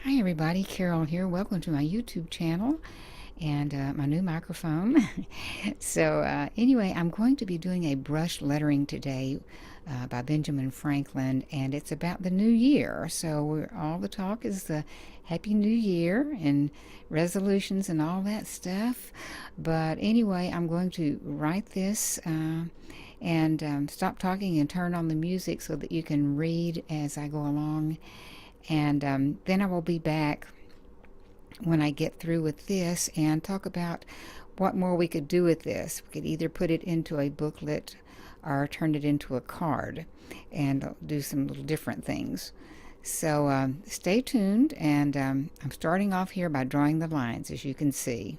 Hi everybody, Carol here. Welcome to my YouTube channel and my new microphone. Anyway, I'm going to be doing a brush lettering today by Benjamin Franklin, and it's about the new year. So all the talk is the Happy New Year and resolutions and all that stuff. But anyway, I'm going to write this and stop talking and turn on the music so that you can read as I go along. And then I will be back when I get through with this and talk about what more we could do with this. We could either put it into a booklet or turn it into a card and do some little different things. So stay tuned, and I'm starting off here by drawing the lines, as you can see.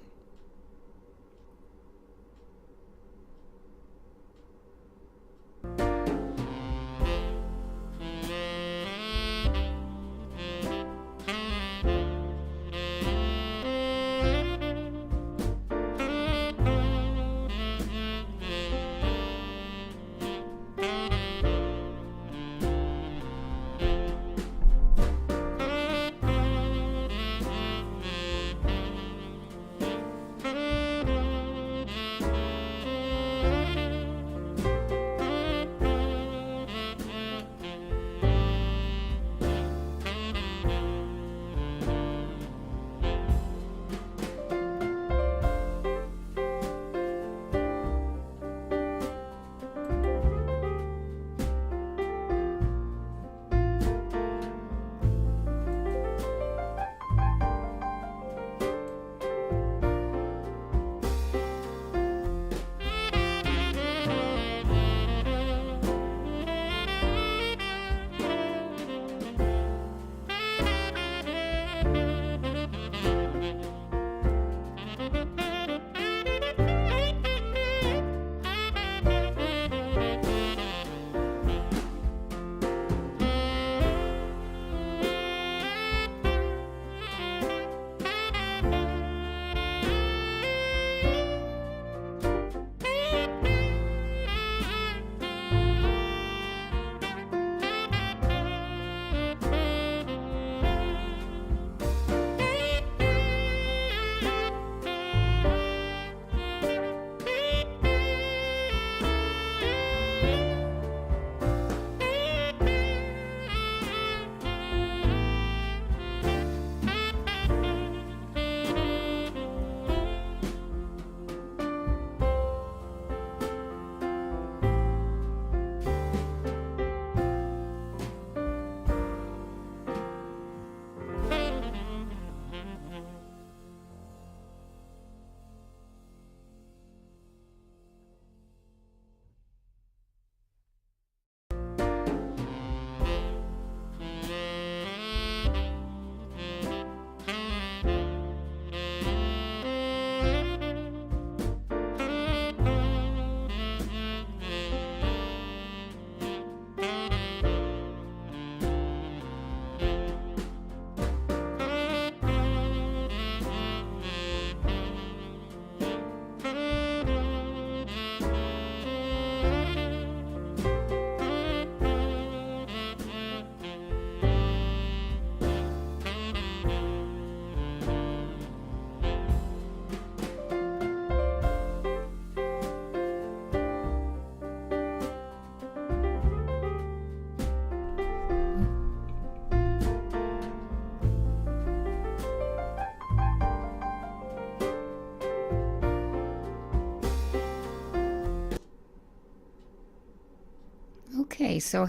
Okay, so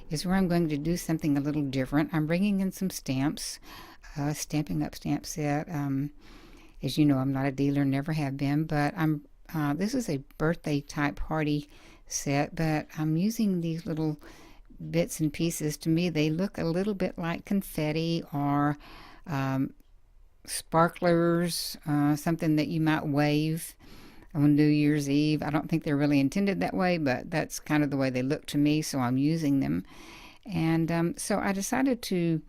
is where I'm going to do something a little different. I'm bringing in some stamps, Stamping Up stamp set. As you know, I'm not a dealer, never have been, but this is a birthday type party set, but I'm using these little bits and pieces. To me, they look a little bit like confetti or sparklers, something that you might wave on New Year's Eve. I don't think they're really intended that way, but that's kind of the way they look to me, so I'm using them. And so I decided to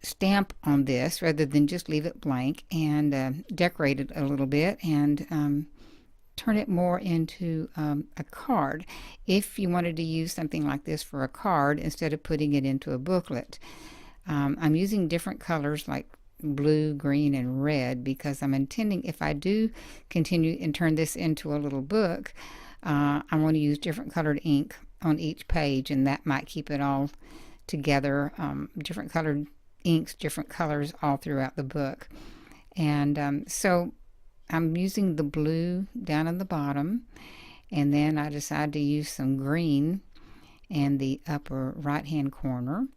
stamp on this rather than just leave it blank, and decorate it a little bit and turn it more into a card, if you wanted to use something like this for a card instead of putting it into a booklet. I'm using different colors like blue, green, and red because I'm intending, if I do continue and turn this into a little book, I want to use different colored ink on each page, and that might keep it all together. Different colored inks, different colors all throughout the book. And so I'm using the blue down in the bottom, and then I decided to use some green in the upper right hand corner.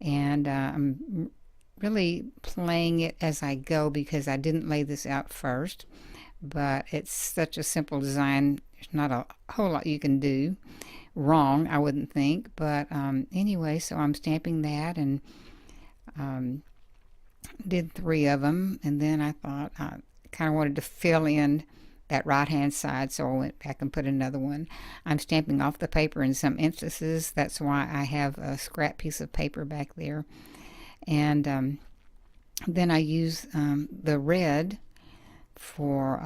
And I'm really playing it as I go because I didn't lay this out first, but it's such a simple design. There's not a whole lot you can do wrong, I wouldn't think. But anyway, so I'm stamping that, and did 3 of them, and then I thought I kind of wanted to fill in that right hand side, so I went back and put another one. I'm stamping off the paper in some instances. That's why I have a scrap piece of paper back there. And then I use the red for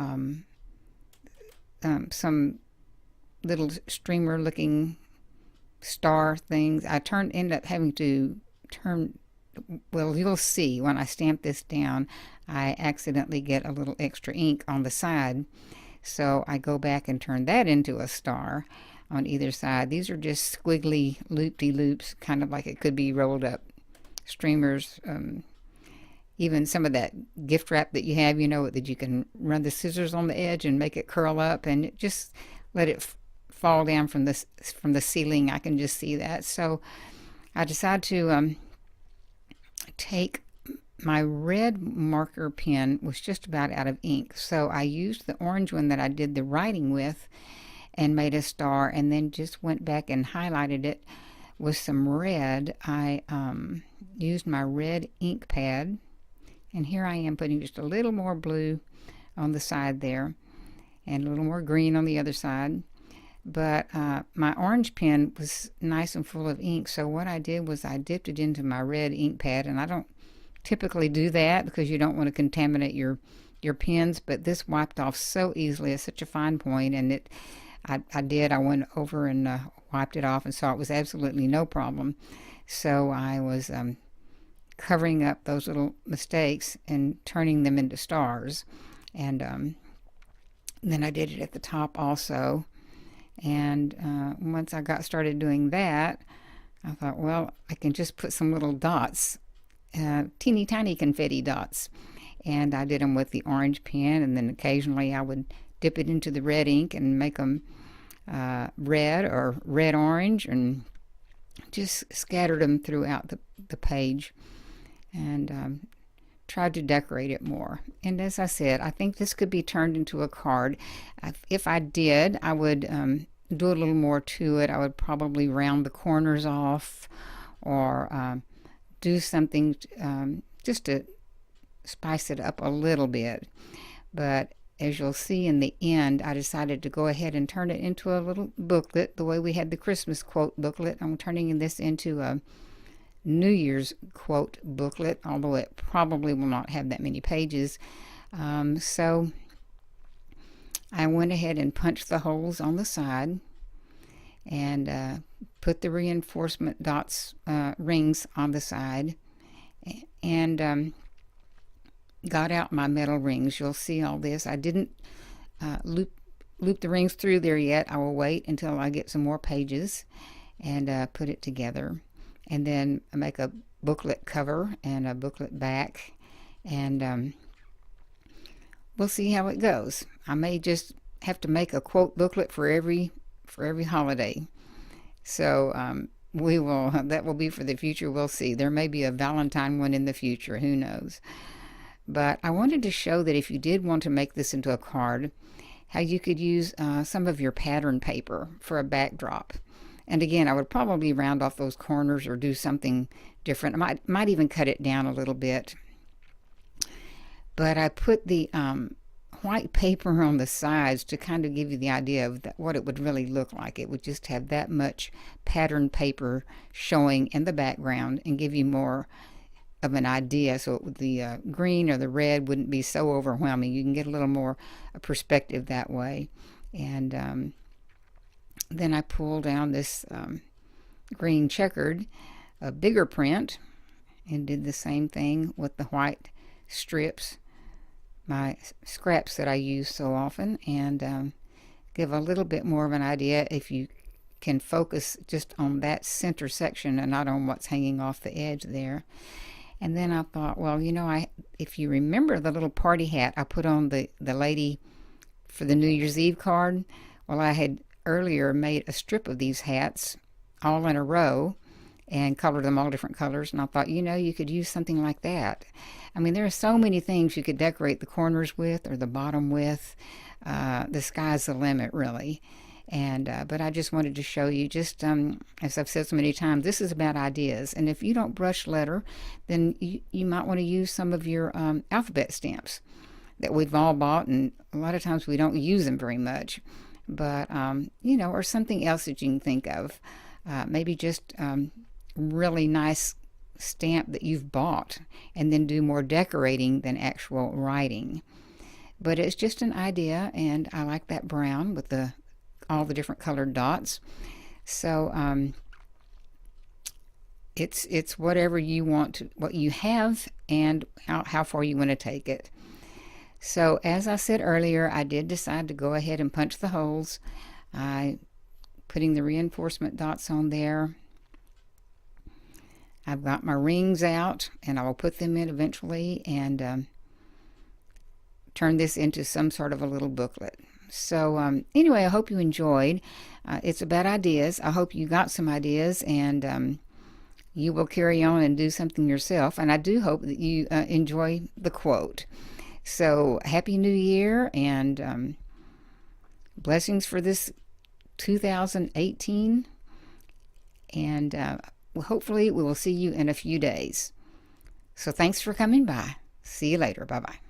some little streamer looking star things. I end up having to turn, well, you'll see when I stamp this down, I accidentally get a little extra ink on the side. So I go back and turn that into a star on either side. These are just squiggly loop-de-loops, kind of like it could be rolled up streamers. Even some of that gift wrap that you have, that you can run the scissors on the edge and make it curl up, and just let it fall down from the ceiling. I can just see that. So I decided to take my red marker pen, was just about out of ink, so I used the orange one that I did the writing with and made a star, and then just went back and highlighted it with some red. I used my red ink pad, and here I am putting just a little more blue on the side there and a little more green on the other side. But my orange pen was nice and full of ink, so what I did was I dipped it into my red ink pad, and I don't typically do that because you don't want to contaminate your pens, but this wiped off so easily. It's such a fine point, and I went over and wiped it off and saw it was absolutely no problem. So I was covering up those little mistakes and turning them into stars, and then I did it at the top also. And once I got started doing that, I thought, well, I can just put some little dots, teeny tiny confetti dots, and I did them with the orange pen, and then occasionally I would dip it into the red ink and make them red or red orange, and just scattered them throughout the page, and tried to decorate it more. And as I said, I think this could be turned into a card. If I did, I would do a little more to it. I would probably round the corners off, or do something just to spice it up a little bit. But as you'll see in the end, I decided to go ahead and turn it into a little booklet, the way we had the Christmas quote booklet. I'm turning this into a New Year's quote booklet, although it probably will not have that many pages. So I went ahead and punched the holes on the side, and put the reinforcement dots, rings on the side, and got out my metal rings. You'll see all this. I didn't loop the rings through there yet. I will wait until I get some more pages and put it together, and then make a booklet cover and a booklet back, and we'll see how it goes. I may just have to make a quote booklet for every holiday. So that will be for the future. We'll see. There may be a Valentine one in the future. Who knows? But I wanted to show that if you did want to make this into a card, how you could use some of your pattern paper for a backdrop. And again, I would probably round off those corners or do something different. I might even cut it down a little bit. But I put the white paper on the sides to kind of give you the idea of what it would really look like. It would just have that much pattern paper showing in the background and give you more of an idea, so the green or the red wouldn't be so overwhelming. You can get a little more perspective that way. And then I pulled down this green checkered, a bigger print, and did the same thing with the white strips, my scraps that I use so often, and give a little bit more of an idea if you can focus just on that center section and not on what's hanging off the edge there. And then I thought, well, if you remember the little party hat I put on the lady for the New Year's Eve card, well, I had earlier made a strip of these hats all in a row and colored them all different colors, and I thought, you could use something like that. I mean, there are so many things you could decorate the corners with or the bottom with. The sky's the limit, really. But I just wanted to show you, just as I've said so many times, this is about ideas. And if you don't brush letter, then you might want to use some of your alphabet stamps that we've all bought, and a lot of times we don't use them very much. But, or something else that you can think of. Maybe just really nice stamp that you've bought, and then do more decorating than actual writing. But it's just an idea, and I like that brown with all the different colored dots. So it's whatever you want to, what you have, and how far you want to take it. So as I said earlier, I did decide to go ahead and punch the holes. Putting the reinforcement dots on there. I've got my rings out, and I will put them in eventually, and turn this into some sort of a little booklet. So anyway, I hope you enjoyed. It's about ideas. I hope you got some ideas, and you will carry on and do something yourself. And I do hope that you enjoy the quote. So Happy New Year, and blessings for this 2018. And hopefully we will see you in a few days. So thanks for coming by. See you later. Bye-bye.